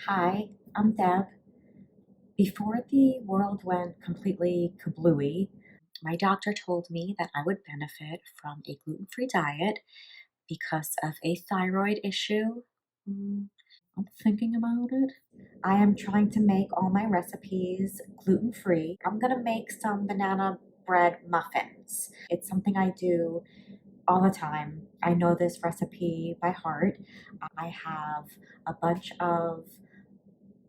Hi, I'm Deb. Before the world went completely kablooey, my doctor told me that I would benefit from a gluten-free diet because of a thyroid issue. Mm, I'm thinking about it. I am trying to make all my recipes gluten-free. I'm gonna make some banana bread muffins. It's something I do all the time. I know this recipe by heart. I have a bunch of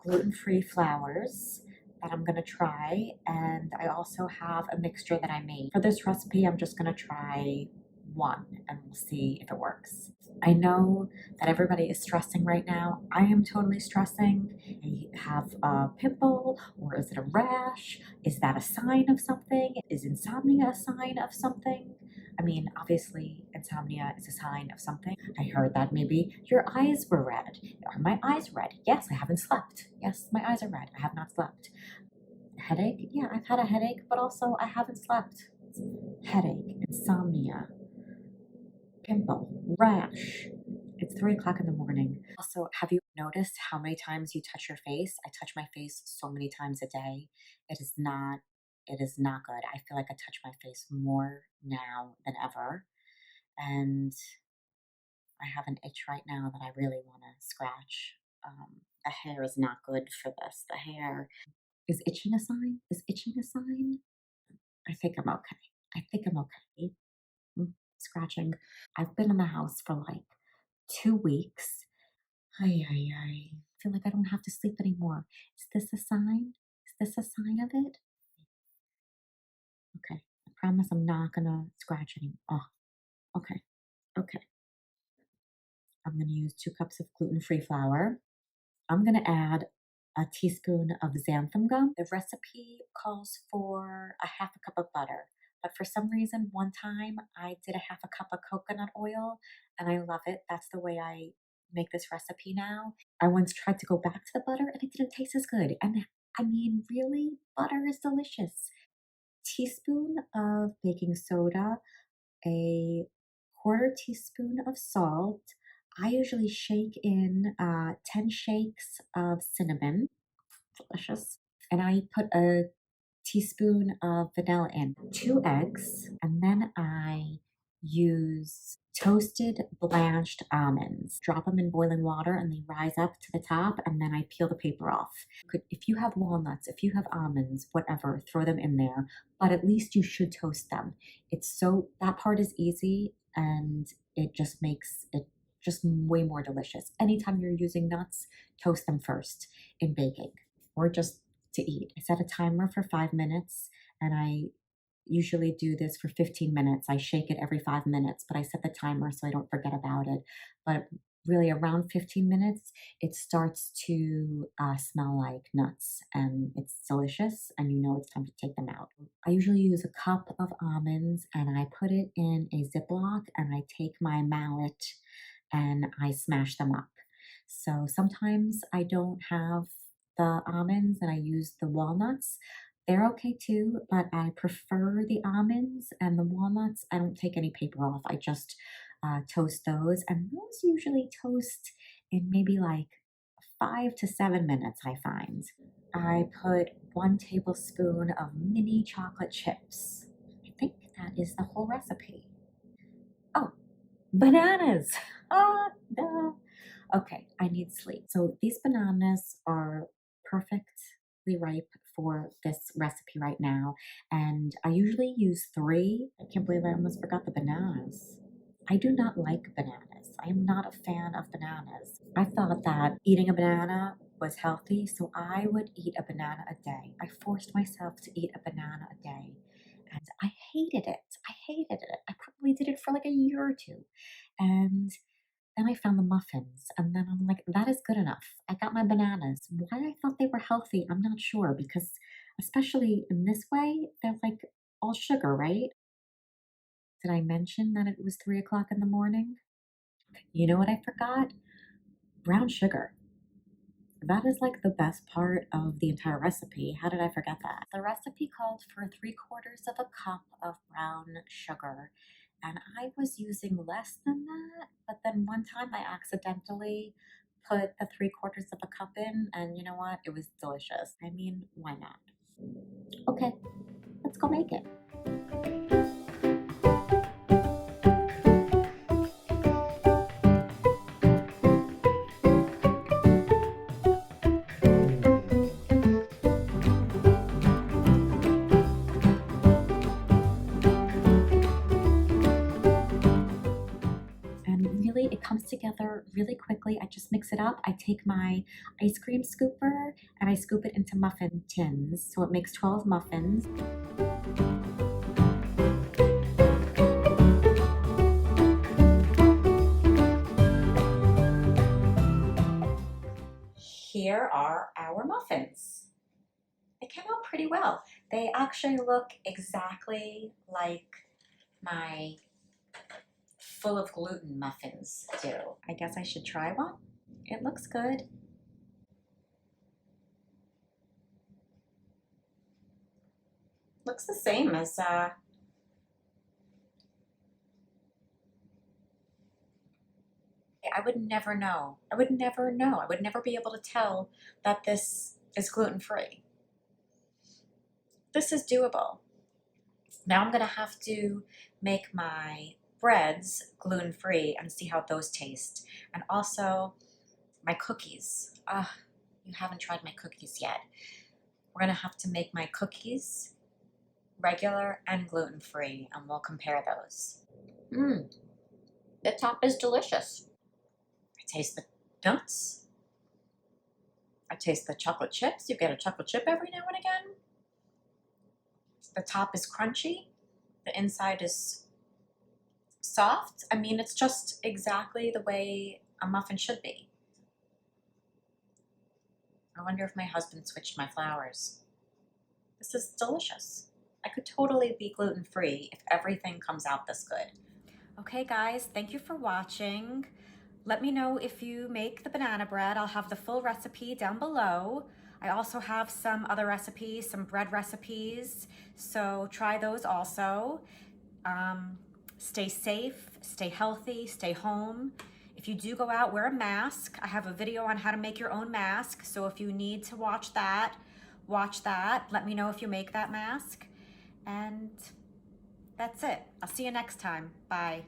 gluten-free flours that I'm gonna try, and I also have a mixture that I made. For this recipe, I'm just gonna try one and we'll see if it works. I know that everybody is stressing right now. I am totally stressing. I have a pimple, or is it a rash? Is that a sign of something? Is insomnia a sign of something? I mean, obviously, insomnia is a sign of something. I heard that maybe your eyes were red. Are my eyes red? Yes, I haven't slept. Yes, my eyes are red. I have not slept. Headache? Yeah, I've had a headache, but also I haven't slept. Headache, insomnia, pimple, rash. It's 3 o'clock in the morning. Also, have you noticed how many times you touch your face? I touch my face so many times a day. It is not, it is not good. I feel like I touch my face more now than ever. And I have an itch right now that I really want to scratch. The hair is not good for this. The hair is itching a sign? Is itching a sign? I think I'm okay. I think I'm okay. Scratching. I've been in the house for like 2 weeks. Ay, ay, ay. I feel like I don't have to sleep anymore. Is this a sign? Is this a sign of it? Okay. I promise I'm not gonna scratch anymore. Oh, okay. Okay. I'm gonna use 2 cups of gluten-free flour. I'm going to add a teaspoon of xanthan gum. The recipe calls for a half a cup of butter, but for some reason, one time I did a half a cup of coconut oil and I love it. That's the way I make this recipe now. I once tried to go back to the butter and it didn't taste as good. And I mean, really, butter is delicious. Teaspoon of baking soda, a quarter teaspoon of salt. I usually shake in 10 shakes of cinnamon, delicious. And I put a teaspoon of vanilla in, 2 eggs, and then I use toasted blanched almonds. Drop them in boiling water and they rise up to the top, and then I peel the paper off. If you have walnuts, if you have almonds, whatever, throw them in there, but at least you should toast them. That part is easy and it just makes it just way more delicious. Anytime you're using nuts, toast them first in baking or just to eat. I set a timer for 5 minutes and I usually do this for 15 minutes. I shake it every 5 minutes, but I set the timer so I don't forget about it. But really, around 15 minutes, it starts to smell like nuts and it's delicious, and you know it's time to take them out. I usually use a cup of almonds and I put it in a Ziploc and I take my mallet and I smash them up. So sometimes I don't have the almonds and I use the walnuts. They're okay too, but I prefer the almonds and the walnuts. I don't take any paper off. I just toast those, and those usually toast in maybe like 5 to 7 minutes, I find. I put 1 tablespoon of mini chocolate chips. I think that is the whole recipe. Oh, bananas! Ah, duh. Okay, I need sleep. So these bananas are perfectly ripe for this recipe right now. And I usually use 3. I can't believe I almost forgot the bananas. I do not like bananas. I am not a fan of bananas. I thought that eating a banana was healthy, so I would eat a banana a day. I forced myself to eat a banana a day. And I hated it. I hated it. I probably did it for like a year or two. And then I found the muffins, and then I'm like, that is good enough. I got my bananas. Why I thought they were healthy, I'm not sure, because especially in this way, they're like all sugar, right? Did I mention that it was 3 o'clock in the morning? You know what I forgot? Brown sugar. That is like the best part of the entire recipe. How did I forget that? The recipe called for 3/4 of a cup of brown sugar, and I was using less than that, but then one time I accidentally put the 3/4 of a cup in, and you know what? It was delicious. I mean, why not? Okay, let's go make it. And really, it comes together really quickly. I just mix it up. I take my ice cream scooper and I scoop it into muffin tins. So it makes 12 muffins. Here are our muffins. They came out pretty well. They actually look exactly like my full of gluten muffins do. I guess I should try one. It looks good. Looks the same as I would never know. I would never know. I would never be able to tell that this is gluten-free. This is doable. Now I'm gonna have to make my breads gluten-free and see how those taste. And also my cookies. You haven't tried my cookies yet. We're gonna have to make my cookies regular and gluten-free, and we'll compare those. The top is delicious. I taste the nuts. I taste the chocolate chips. You get a chocolate chip every now and again. The top is crunchy. The inside is soft. I mean, it's just exactly the way a muffin should be. I wonder if my husband switched my flours. This is delicious. I could totally be gluten-free if everything comes out this good. Okay, guys, thank you for watching. Let me know if you make the banana bread. I'll have the full recipe down below. I also have some other recipes, some bread recipes, so try those also. Stay safe, stay healthy, stay home. If you do go out, wear a mask. I have a video on how to make your own mask, so if you need to watch that. Let me know if you make that mask. And that's it. I'll see you next time. Bye.